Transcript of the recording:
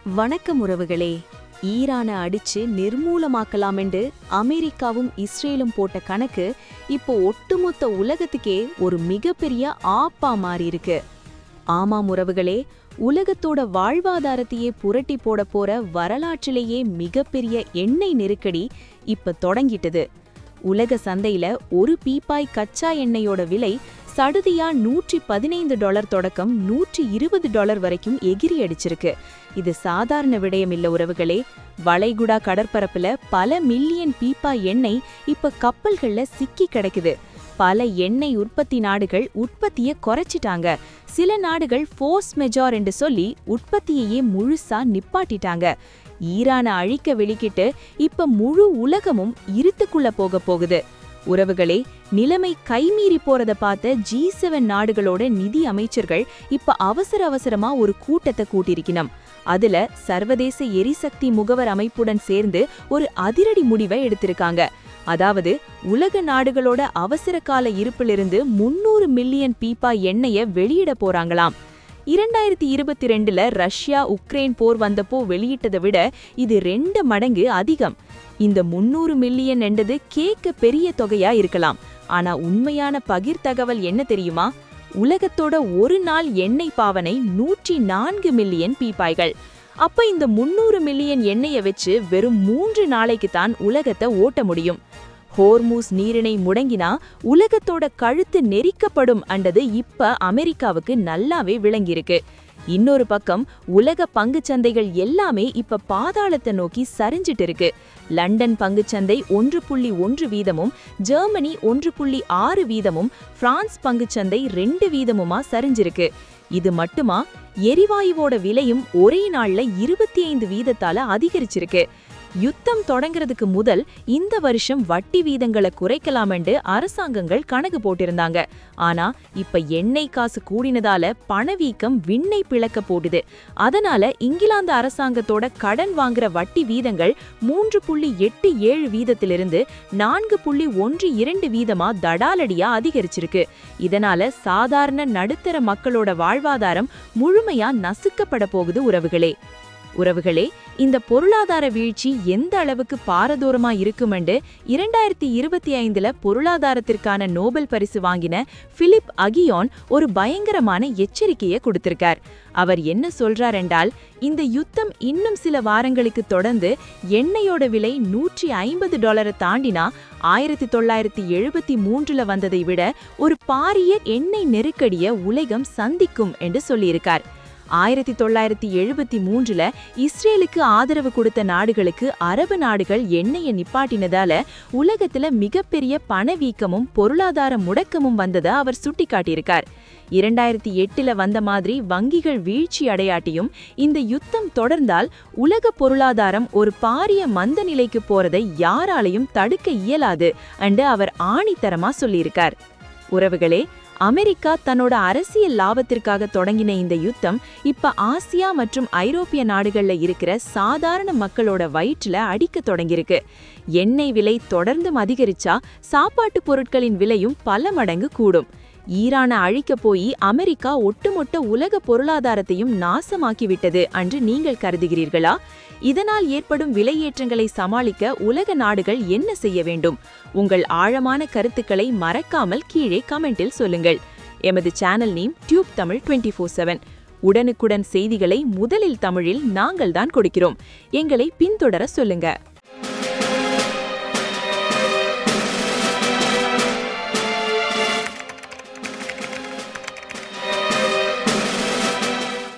வணக்கம் உறவுகளே. ஈரானை அடிச்சு நிர்மூலமாக்கலாம் என்று அமெரிக்காவும் இஸ்ரேலும் போட்ட கணக்கு இப்போ ஒட்டுமொத்த உலகத்துக்கே ஒரு மிகப்பெரிய ஆப்பா மாறி இருக்கு. ஆமாம் உறவுகளே, உலகத்தோட வாழ்வாதாரத்தையே புரட்டி போட போற வரலாற்றிலேயே மிகப்பெரிய எண்ணெய் நெருக்கடி இப்ப தொடங்கிட்டது. உலக சந்தையில ஒரு பீப்பாய் கச்சா எண்ணெயோட விலை சடுதியா $115 தொடக்கம் $120 வரைக்கும் எகிரி அடிச்சிருக்கு. இது சாதாரண விடயம் இல்ல உறவுகளே. வளைகுடா கடற்பரப்புல பல மில்லியன் பீப்பா எண்ணெய் இப்ப கப்பல்கள்ல சிக்கி கிடக்குது. பல எண்ணெய் உற்பத்தி நாடுகள் உற்பத்தியை குறைச்சிட்டாங்க. சில நாடுகள் ஃபோர்ஸ் மெஜார் என்று சொல்லி உற்பத்தியையே முழுசா நிப்பாட்டிட்டாங்க. ஈரானை அழிக்க வெளிக்கிட்டு இப்ப முழு உலகமும் இருத்துக்குள்ள போகுது. உறவுகளே, நிலைமை கைமீறி போறத பார்த்த G7 நாடுகளோட நிதி அமைச்சர்கள் இப்ப அவசரமா ஒரு கூட்டத்தை கூட்டியிருக்கணும். அதுல சர்வதேச எரிசக்தி முகவர் அமைப்புடன் சேர்ந்து ஒரு அதிரடி முடிவை எடுத்திருக்காங்க. அதாவது உலக நாடுகளோட அவசர கால இருப்பிலிருந்து 300 மில்லியன் பீப்பா எண்ணெயை வெளியிட போறாங்களாம். 2022ல ரஷ்யா உக்ரைன் போர் வந்தப்போ வெளியிட்டதை விட இது 2 மடங்கு அதிகம். இந்த 300 மில்லியன் என்றது கேட்க பெரிய தொகையா இருக்கலாம். ஆனா உண்மையான பகிர் தகவல் என்ன தெரியுமா? உலகத்தோட ஒரு நாள் எண்ணெய் பாவனை 104 மில்லியன் பீப்பாய்கள். அப்ப இந்த 300 மில்லியன் எண்ணெயை வச்சு வெறும் 3 நாளைக்கு தான் உலகத்தை ஓட்ட முடியும். ஹோர்மூஸ் நீரிணை முடங்கினா உலகத்தோட கழுத்து நெரிக்கப்படும் அண்டது இப்ப அமெரிக்காவுக்கு நல்லாவே விளங்கியிருக்கு. இன்னொரு பக்கம் உலக பங்குச்சந்தைகள் எல்லாமே இப்ப பாதாளத்தை நோக்கி சரிஞ்சிட்டு இருக்கு. லண்டன் பங்குச்சந்தை 1.1 வீதமும், ஜெர்மனி 1.6 வீதமும், பிரான்ஸ் பங்குச்சந்தை 2 வீதமுமா சரிஞ்சிருக்கு. இது மட்டுமா, எரிவாயுவோட விலையும் ஒரே நாள்ல 25 வீதத்தால அதிகரிச்சிருக்கு. யுத்தம் தொடங்கிறதுக்கு முதல் இந்த வருஷம் வட்டி வீதங்களை குறைக்கலாமென்று அரசாங்கங்கள் கணக்கு போட்டிருந்தாங்க. ஆனா இப்ப எண்ணெய் காசு கூடினதால பணவீக்கம் விண்ணை பிளக்க போடுது. அதனால இங்கிலாந்து அரசாங்கத்தோட கடன் வாங்குற வட்டி வீதங்கள் 3.87 வீதத்திலிருந்து 4.12 வீதமா தடாலடியா அதிகரிச்சிருக்கு. இதனால சாதாரண நடுத்தர மக்களோட வாழ்வாதாரம் முழுமையா நசுக்கப்பட போகுது உறவுகளே, இந்த பொருளாதார வீழ்ச்சி எந்த அளவுக்கு பாரதூரமா இருக்குமென்று 2025ல பொருளாதாரத்திற்கான நோபல் பரிசு வாங்கின பிலிப் அகியோன் ஒரு பயங்கரமான எச்சரிக்கையை கொடுத்திருக்கார். அவர் என்ன சொல்றார் என்றால், இந்த யுத்தம் இன்னும் சில வாரங்களுக்கு தொடர்ந்து எண்ணெயோட விலை $150 தாண்டினா 1973ல வந்ததை விட ஒரு பாரிய எண்ணெய் நெருக்கடியை உலகம் சந்திக்கும் என்று சொல்லியிருக்கார். 1973ல இஸ்ரேலுக்கு ஆதரவு கொடுத்த நாடுகளுக்கு அரபு நாடுகள் எண்ணெயை நிப்பாட்டினதால உலகத்துல மிகப்பெரிய பணவீக்கமும் பொருளாதார முடக்கமும் வந்ததை அவர் சுட்டிக்காட்டியிருக்கார். 2008ல வந்த மாதிரி வங்கிகள் வீழ்ச்சி அடையாட்டியும் இந்த யுத்தம் தொடர்ந்தால் உலக பொருளாதாரம் ஒரு பாரிய மந்த நிலைக்கு போறதை யாராலையும் தடுக்க இயலாது என்று அவர் ஆணித்தரமா சொல்லியிருக்கார். உறவுகளே, அமெரிக்கா தன்னோட அரசியல் லாபத்திற்காக தொடங்கின இந்த யுத்தம் இப்ப ஆசியா மற்றும் ஐரோப்பிய நாடுகள்ல இருக்கிற சாதாரண மக்களோட வயிற்றுல அடிக்க தொடங்கியிருக்கு. எண்ணெய் விலை தொடர்ந்து அதிகரிச்சா சாப்பாட்டு பொருட்களின் விலையும் பல மடங்கு கூடும். ஈரானை அழிக்க போய் அமெரிக்கா ஒட்டுமொட்ட உலக பொருளாதாரத்தையும் நாசமாக்கிவிட்டது என்று நீங்கள் கருதுகிறீர்களா? இதனால் ஏற்படும் விலையேற்றங்களை சமாளிக்க உலக நாடுகள் என்ன செய்ய வேண்டும்? உங்கள் ஆழமான கருத்துக்களை மறக்காமல் கீழே கமெண்டில் சொல்லுங்கள். எமது சேனல் நேம் டியூப் தமிழ் 24/7. உடனுக்குடன் செய்திகளை முதலில் தமிழில் நாங்கள் தான் கொடுக்கிறோம். எங்களை பின்தொடர சொல்லுங்க.